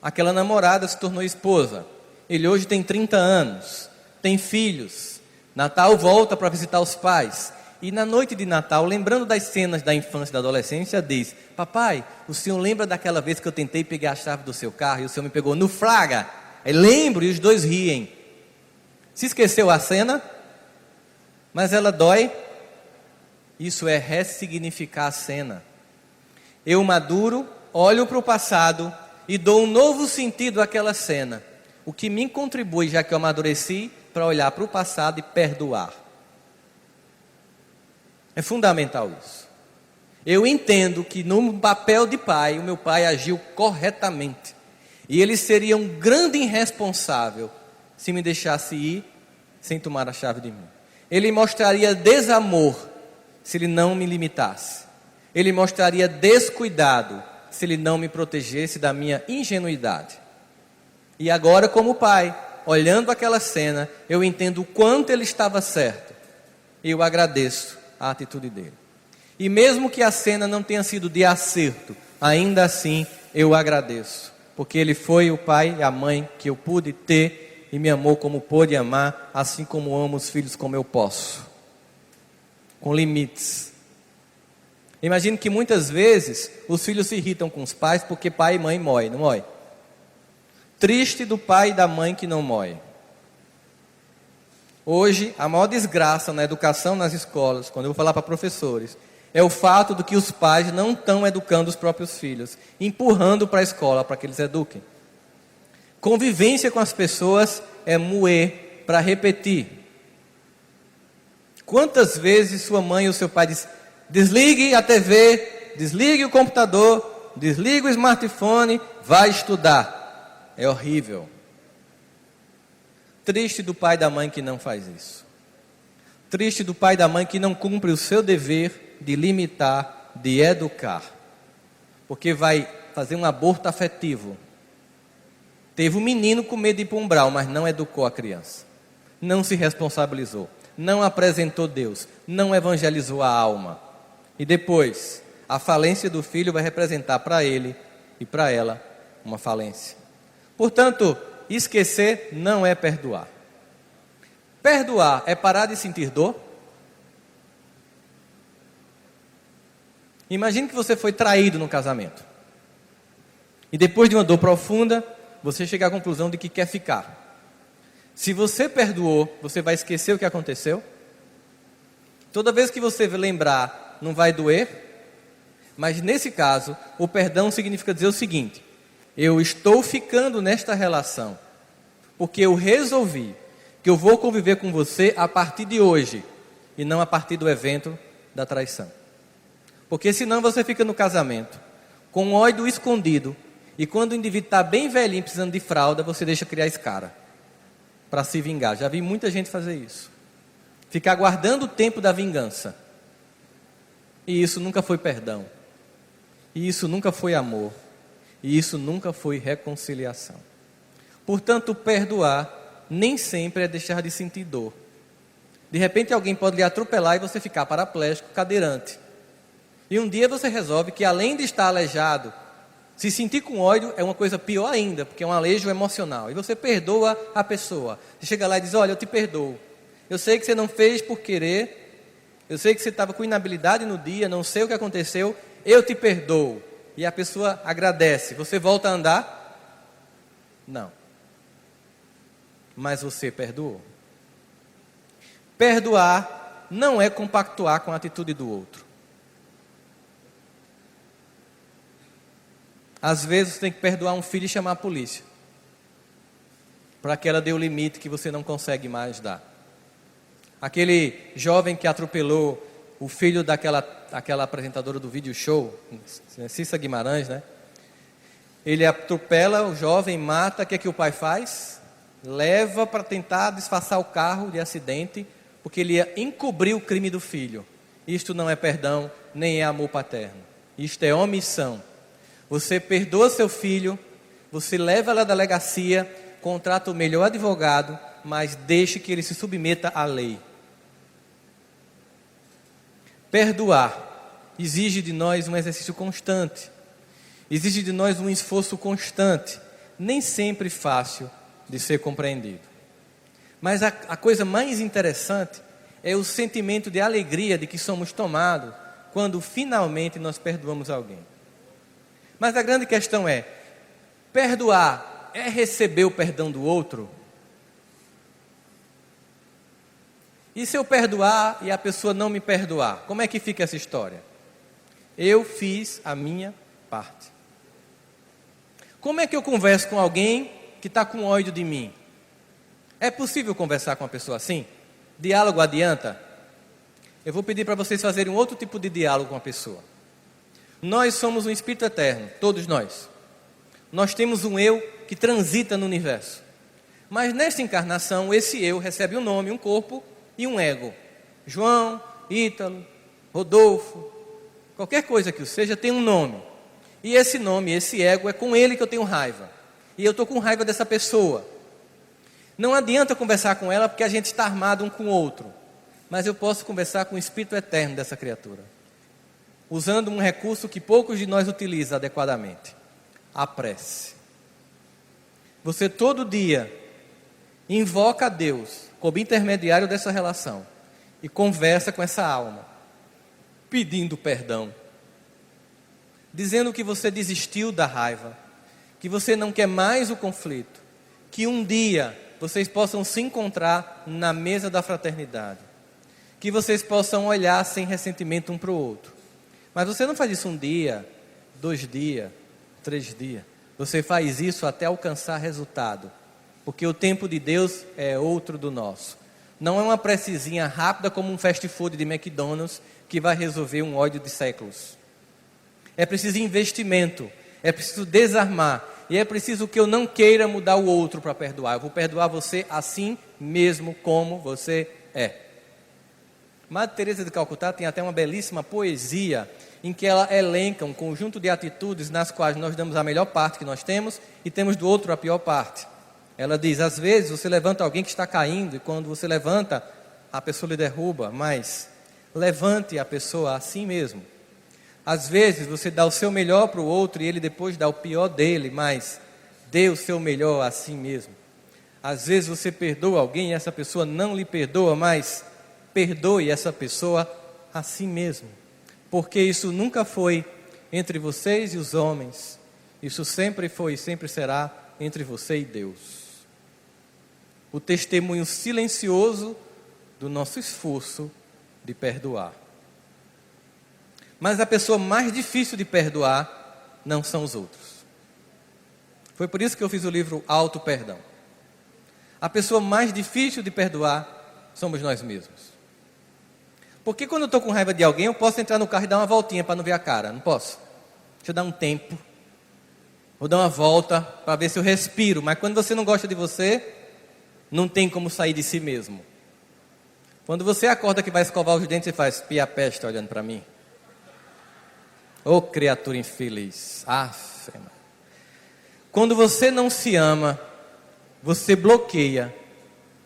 Aquela namorada se tornou esposa. Ele hoje tem 30 anos, tem filhos. Natal volta para visitar os pais. E na noite de Natal, lembrando das cenas da infância e da adolescência, diz: "Papai, o senhor lembra daquela vez que eu tentei pegar a chave do seu carro e o senhor me pegou no flagra?" Lembro, e os dois riem. Se esqueceu a cena, mas ela dói. Isso é ressignificar a cena. Eu maduro, olho para o passado e dou um novo sentido àquela cena. O que me contribui, já que eu amadureci, para olhar para o passado e perdoar. É fundamental isso. Eu entendo que no papel de pai, o meu pai agiu corretamente. E ele seria um grande irresponsável se me deixasse ir sem tomar a chave de mim. Ele mostraria desamor se ele não me limitasse. Ele mostraria descuidado se ele não me protegesse da minha ingenuidade. E agora, como pai, olhando aquela cena, eu entendo o quanto ele estava certo. E eu agradeço a atitude dele. E mesmo que a cena não tenha sido de acerto, ainda assim eu agradeço. Porque ele foi o pai e a mãe que eu pude ter e me amou como pôde amar, assim como amo os filhos como eu posso. Com limites. Imagino que muitas vezes os filhos se irritam com os pais porque pai e mãe moem, não moem? Triste do pai e da mãe que não moem. Hoje, a maior desgraça na educação nas escolas, quando eu vou falar para professores, é o fato de que os pais não estão educando os próprios filhos, empurrando para a escola para que eles eduquem. Convivência com as pessoas é moer para repetir. Quantas vezes sua mãe ou seu pai diz: "Desligue a TV, desligue o computador, desligue o smartphone, vai estudar." É horrível. Triste do pai e da mãe que não faz isso. Triste do pai e da mãe que não cumpre o seu dever de limitar, de educar. Porque vai fazer um aborto afetivo. Teve um menino com medo de ir para o umbral, mas não educou a criança. Não se responsabilizou. Não apresentou Deus. Não evangelizou a alma. E depois, a falência do filho vai representar para ele e para ela uma falência. Portanto, esquecer não é perdoar. Perdoar é parar de sentir dor. Imagine que você foi traído no casamento. E depois de uma dor profunda, você chega à conclusão de que quer ficar. Se você perdoou, você vai esquecer o que aconteceu. Toda vez que você lembrar, não vai doer. Mas nesse caso, o perdão significa dizer o seguinte: eu estou ficando nesta relação, porque eu resolvi que eu vou conviver com você a partir de hoje, e não a partir do evento da traição. Porque senão você fica no casamento, com o ódio escondido, e quando o indivíduo está bem velhinho, precisando de fralda, você deixa criar escara, para se vingar. Já vi muita gente fazer isso. Ficar guardando o tempo da vingança. E isso nunca foi perdão. E isso nunca foi amor. E isso nunca foi reconciliação. Portanto, perdoar nem sempre é deixar de sentir dor. De repente alguém pode lhe atropelar e você ficar paraplégico, cadeirante. E um dia você resolve que além de estar aleijado, se sentir com ódio é uma coisa pior ainda, porque é um alejo emocional. E você perdoa a pessoa. Você chega lá e diz, olha, eu te perdoo. Eu sei que você não fez por querer. Eu sei que você estava com inabilidade no dia, não sei o que aconteceu. Eu te perdoo. E a pessoa agradece. Você volta a andar? Não. Mas você perdoou. Perdoar não é compactuar com a atitude do outro. Às vezes você tem que perdoar um filho e chamar a polícia, para que ela dê o limite que você não consegue mais dar. Aquele jovem que atropelou o filho daquela apresentadora do vídeo show, Cissa Guimarães, né? Ele atropela o jovem, mata, o que é que o pai faz? Leva para tentar disfarçar o carro de acidente, porque ele ia encobrir o crime do filho. Isto não é perdão, nem é amor paterno. Isto é omissão. Você perdoa seu filho, você leva ele à delegacia, contrata o melhor advogado, mas deixe que ele se submeta à lei. Perdoar exige de nós um exercício constante, exige de nós um esforço constante, nem sempre fácil de ser compreendido. Mas a coisa mais interessante é o sentimento de alegria de que somos tomados quando finalmente nós perdoamos alguém. Mas a grande questão é, perdoar é receber o perdão do outro? E se eu perdoar e a pessoa não me perdoar? Como é que fica essa história? Eu fiz a minha parte. Como é que eu converso com alguém que está com ódio de mim? É possível conversar com uma pessoa assim? Diálogo adianta? Eu vou pedir para vocês fazerem um outro tipo de diálogo com a pessoa. Nós somos um espírito eterno, todos nós. Nós temos um eu que transita no universo. Mas nesta encarnação, esse eu recebe um nome, um corpo e um ego. João, Ítalo, Rodolfo, qualquer coisa que o seja, tem um nome. E esse nome, esse ego, é com ele que eu tenho raiva. E eu estou com raiva dessa pessoa. Não adianta conversar com ela porque a gente está armado um com o outro. Mas eu posso conversar com o espírito eterno dessa criatura, usando um recurso que poucos de nós utilizam adequadamente: a prece. Você todo dia invoca a Deus como intermediário dessa relação e conversa com essa alma, pedindo perdão, dizendo que você desistiu da raiva, que você não quer mais o conflito, que um dia vocês possam se encontrar na mesa da fraternidade, que vocês possam olhar sem ressentimento um para o outro. Mas você não faz isso um dia, 2 dias, 3 dias. Você faz isso até alcançar resultado. Porque o tempo de Deus é outro do nosso. Não é uma precezinha rápida como um fast food de McDonald's que vai resolver um ódio de séculos. É preciso investimento. É preciso desarmar. E é preciso que eu não queira mudar o outro para perdoar. Eu vou perdoar você assim mesmo como você é. Madre Teresa de Calcutá tem até uma belíssima poesia em que ela elenca um conjunto de atitudes nas quais nós damos a melhor parte que nós temos e temos do outro a pior parte. Ela diz, às vezes você levanta alguém que está caindo e quando você levanta, a pessoa lhe derruba, mas levante a pessoa assim mesmo. Às vezes você dá o seu melhor para o outro e ele depois dá o pior dele, mas dê o seu melhor assim mesmo. Às vezes você perdoa alguém e essa pessoa não lhe perdoa, mas perdoe essa pessoa a si mesmo, porque isso nunca foi entre vocês e os homens, isso sempre foi e sempre será entre você e Deus. O testemunho silencioso do nosso esforço de perdoar. Mas a pessoa mais difícil de perdoar não são os outros. Foi por isso que eu fiz o livro Auto Perdão. A pessoa mais difícil de perdoar somos nós mesmos. Porque quando eu estou com raiva de alguém, eu posso entrar no carro e dar uma voltinha para não ver a cara. Não posso. Deixa eu dar um tempo. Vou dar uma volta para ver se eu respiro. Mas quando você não gosta de você, não tem como sair de si mesmo. Quando você acorda que vai escovar os dentes, você faz pia peste olhando para mim. Ô criatura infeliz. Quando você não se ama, você bloqueia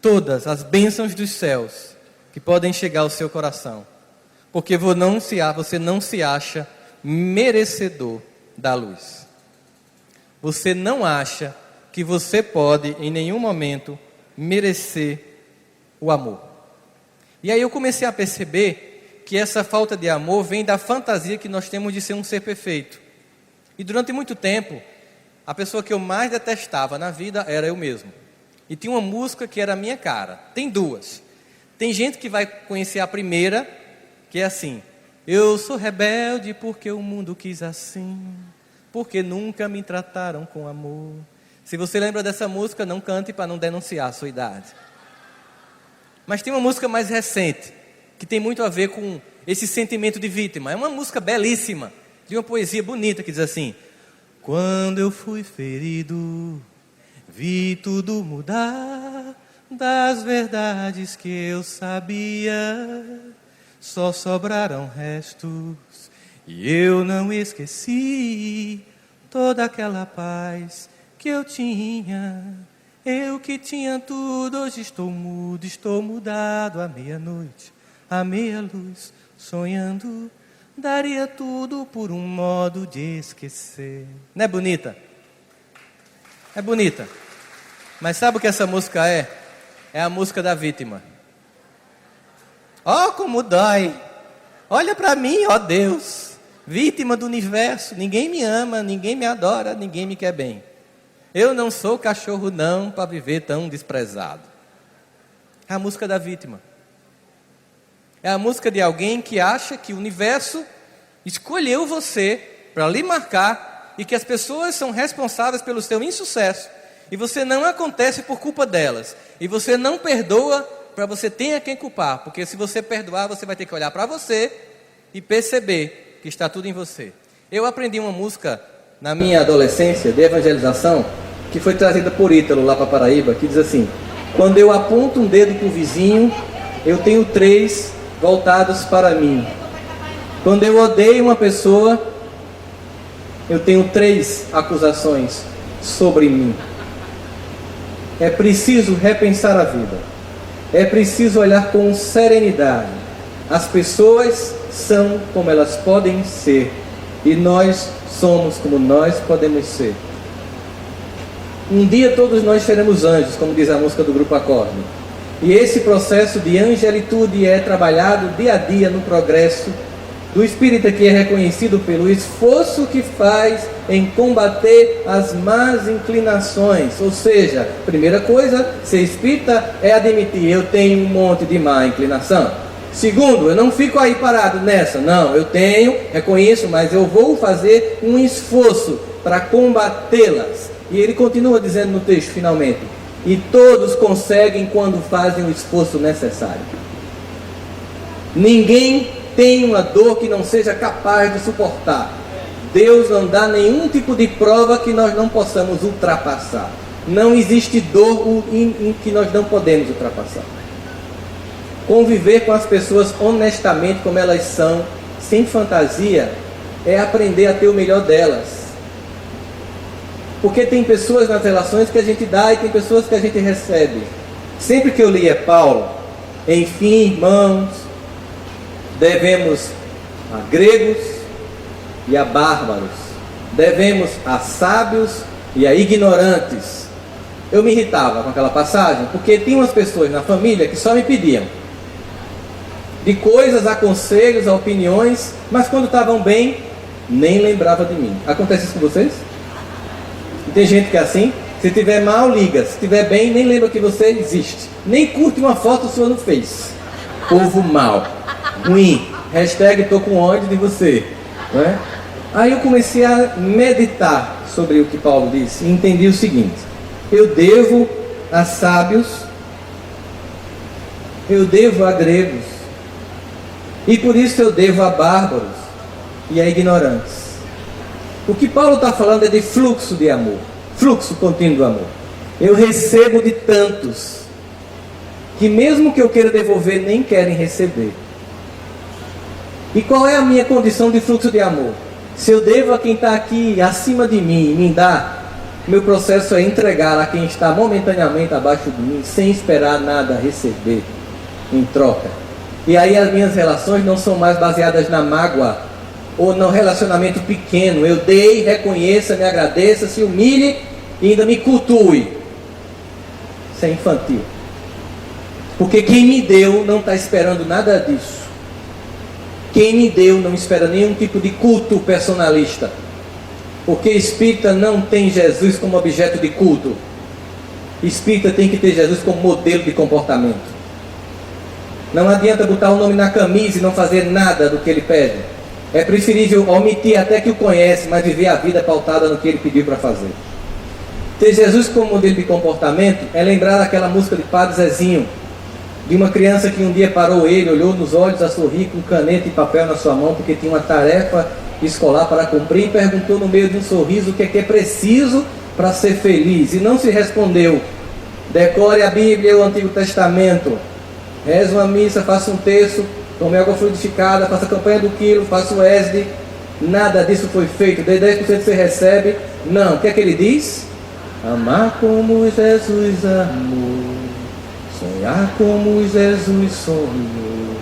todas as bênçãos dos céus que podem chegar ao seu coração, porque você não se acha merecedor da luz. Você não acha que você pode, em nenhum momento, merecer o amor. E aí eu comecei a perceber que essa falta de amor vem da fantasia que nós temos de ser um ser perfeito. E durante muito tempo, a pessoa que eu mais detestava na vida era eu mesmo. E tinha uma música que era a minha cara. Tem duas. Tem gente que vai conhecer a primeira, que é assim: eu sou rebelde porque o mundo quis assim, porque nunca me trataram com amor. Se você lembra dessa música, não cante para não denunciar a sua idade. Mas tem uma música mais recente, que tem muito a ver com esse sentimento de vítima. É uma música belíssima, de uma poesia bonita, que diz assim: quando eu fui ferido, vi tudo mudar, das verdades que eu sabia, só sobraram restos, e eu não esqueci toda aquela paz que eu tinha. Eu que tinha tudo, hoje estou mudo, estou mudado. À meia-noite, à meia-luz, sonhando, daria tudo por um modo de esquecer. Não é bonita? É bonita. Mas sabe o que essa música é? É a música da vítima. Ó, como dói. Olha para mim, ó Deus. Vítima do universo. Ninguém me ama, ninguém me adora, ninguém me quer bem. Eu não sou cachorro não para viver tão desprezado. É a música da vítima. É a música de alguém que acha que o universo escolheu você para lhe marcar e que as pessoas são responsáveis pelo seu insucesso. E você não acontece por culpa delas. E você não perdoa para você ter a quem culpar. Porque se você perdoar, você vai ter que olhar para você e perceber que está tudo em você. Eu aprendi uma música na minha adolescência de evangelização, que foi trazida por Ítalo lá para Paraíba, que diz assim: quando eu aponto um dedo para o vizinho, eu tenho 3 voltados para mim. Quando eu odeio uma pessoa, eu tenho 3 acusações sobre mim. É preciso repensar a vida. É preciso olhar com serenidade. As pessoas são como elas podem ser, e nós somos como nós podemos ser. Um dia todos nós seremos anjos, como diz a música do Grupo Acorde. E esse processo de angelitude é trabalhado dia a dia no progresso do espírita, que é reconhecido pelo esforço que faz em combater as más inclinações. Ou seja, primeira coisa, ser espírita é admitir: eu tenho um monte de má inclinação. Segundo, eu não fico aí parado nessa, não, eu tenho, reconheço, mas eu vou fazer um esforço para combatê-las. E ele continua dizendo no texto, finalmente: e todos conseguem quando fazem o esforço necessário. Ninguém tem uma dor que não seja capaz de suportar. Deus não dá nenhum tipo de prova que nós não possamos ultrapassar. Não existe dor em que nós não podemos ultrapassar. Conviver com as pessoas honestamente como elas são, sem fantasia, é aprender a ter o melhor delas. Porque tem pessoas nas relações que a gente dá e tem pessoas que a gente recebe. Sempre que eu lia Paulo, enfim, irmãos, devemos a gregos e a bárbaros, devemos a sábios e a ignorantes. Eu me irritava com aquela passagem, porque tinha umas pessoas na família que só me pediam de coisas, a conselhos, a opiniões, mas quando estavam bem, nem lembrava de mim. Acontece isso com vocês? E tem gente que é assim: se tiver mal, liga; se tiver bem, nem lembra que você existe, nem curte uma foto sua no Face. Povo mal, ruim, hashtag tô com ódio de você, não é? Aí eu comecei a meditar sobre o que Paulo disse e entendi o seguinte: eu devo a sábios, eu devo a gregos, e por isso eu devo a bárbaros e a ignorantes. O que Paulo está falando é de fluxo de amor, fluxo contínuo do amor. Eu recebo de tantos que mesmo que eu queira devolver, nem querem receber. E qual é a minha condição de fluxo de amor? Se eu devo a quem está aqui acima de mim me dá, meu processo é entregar a quem está momentaneamente abaixo de mim, sem esperar nada a receber. em troca. E aí as minhas relações não são mais baseadas na mágoa ou no relacionamento pequeno. Eu dei, reconheça, me agradeça, se humilhe e ainda me cultue. Isso é infantil. Porque quem me deu não está esperando nada disso. Quem me deu não espera nenhum tipo de culto personalista. Porque espírita não tem Jesus como objeto de culto. Espírita tem que ter Jesus como modelo de comportamento. Não adianta botar o nome na camisa e não fazer nada do que ele pede. É preferível omitir até que o conhece, mas viver a vida pautada no que ele pediu para fazer. Ter Jesus como modelo de comportamento é lembrar daquela música de Padre Zezinho, de uma criança que um dia parou ele, olhou nos olhos a sorrir com caneta e papel na sua mão, porque tinha uma tarefa escolar para cumprir, e perguntou no meio de um sorriso o que é preciso para ser feliz. E não se respondeu: decore a Bíblia e o Antigo Testamento, reze uma missa, faça um terço, tome água fluidificada, faça a campanha do quilo, faça o ESD. Nada disso foi feito. De 10% você recebe. Não. O que é que ele diz? Amar como Jesus amou, sonhar como Jesus sonhou,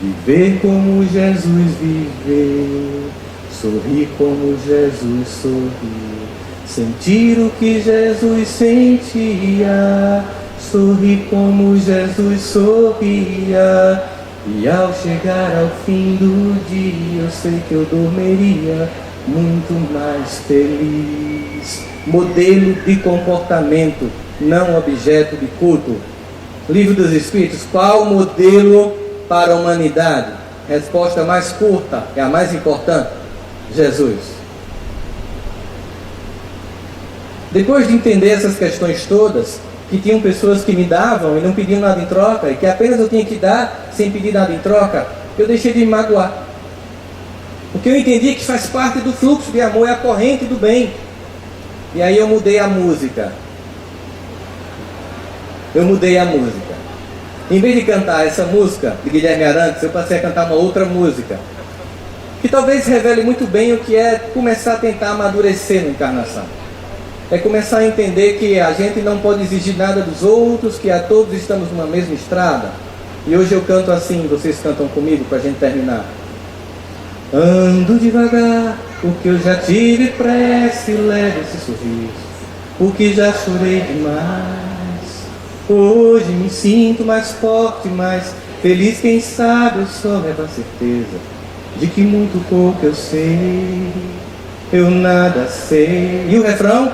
viver como Jesus viveu, sorrir como Jesus sorriu, sentir o que Jesus sentia, sorrir como Jesus sorria. E ao chegar ao fim do dia, eu sei que eu dormiria muito mais feliz. Modelo de comportamento, não objeto de culto. Livro dos Espíritos, qual modelo para a humanidade? Resposta mais curta, é a mais importante: Jesus. Depois de entender essas questões todas, que tinham pessoas que me davam e não pediam nada em troca, e que apenas eu tinha que dar sem pedir nada em troca, eu deixei de me magoar. Porque eu entendi que faz parte do fluxo de amor, é a corrente do bem. E aí eu mudei a música. Em vez de cantar essa música de Guilherme Arantes, eu passei a cantar uma outra música, que talvez revele muito bem o que é começar a tentar amadurecer na encarnação. É começar a entender que a gente não pode exigir nada dos outros, que a todos estamos numa mesma estrada. E hoje eu canto assim, vocês cantam comigo para a gente terminar. Ando devagar, porque eu já tive pressa e levo esse sorriso, porque já chorei demais. Hoje me sinto mais forte, mais feliz, quem sabe eu só levo a certeza de que muito pouco eu sei, eu nada sei. E o refrão?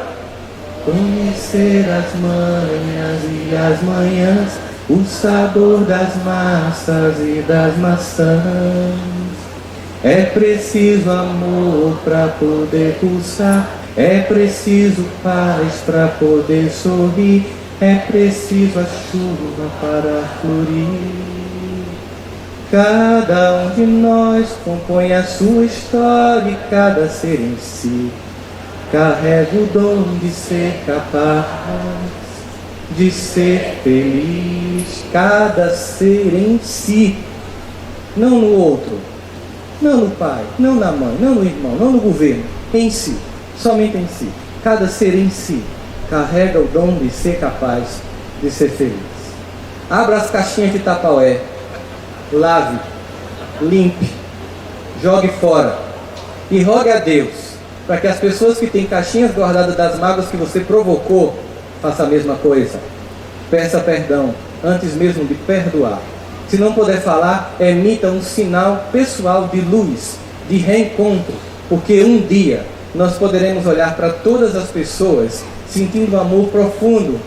Conhecer as manhas e as manhãs, o sabor das massas e das maçãs. É preciso amor para poder pulsar, é preciso paz para poder sorrir, é preciso a chuva para florir. Cada um de nós compõe a sua história e cada ser em si carrega o dom de ser capaz de ser feliz. Cada ser em si, não no outro, não no pai, não na mãe, não no irmão, não no governo, em si, somente em si. Cada ser em si carrega o dom de ser capaz de ser feliz. Abra as caixinhas de Tupperware, lave, limpe, jogue fora e rogue a Deus para que as pessoas que têm caixinhas guardadas das mágoas que você provocou façam a mesma coisa. Peça perdão antes mesmo de perdoar. Se não puder falar, emita um sinal pessoal de luz, de reencontro, porque um dia nós poderemos olhar para todas as pessoas sentindo um amor profundo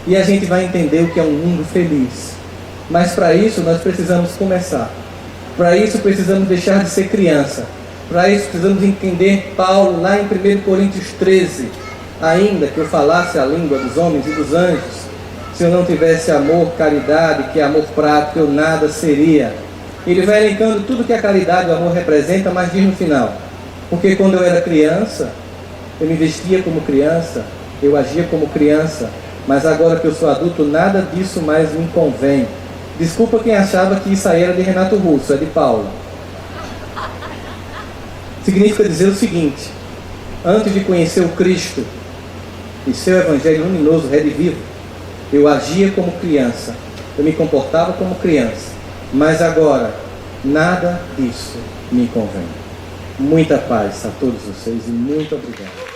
e a gente vai entender o que é um mundo feliz. Mas para isso nós precisamos começar. Para isso precisamos deixar de ser criança. Para isso precisamos entender Paulo lá em 1 Coríntios 13. Ainda que eu falasse a língua dos homens e dos anjos, se eu não tivesse amor, caridade, que é amor prático, eu nada seria. Ele vai elencando tudo que a caridade e o amor representa, mas diz no final: porque quando eu era criança, eu me vestia como criança, eu agia como criança, mas agora que eu sou adulto, nada disso mais me convém. Desculpa quem achava que isso aí era de Renato Russo, é de Paulo. Significa dizer o seguinte: antes de conhecer o Cristo e seu Evangelho luminoso, redivivo, eu agia como criança, eu me comportava como criança, mas agora nada disso me convém. Muita paz a todos vocês e muito obrigado.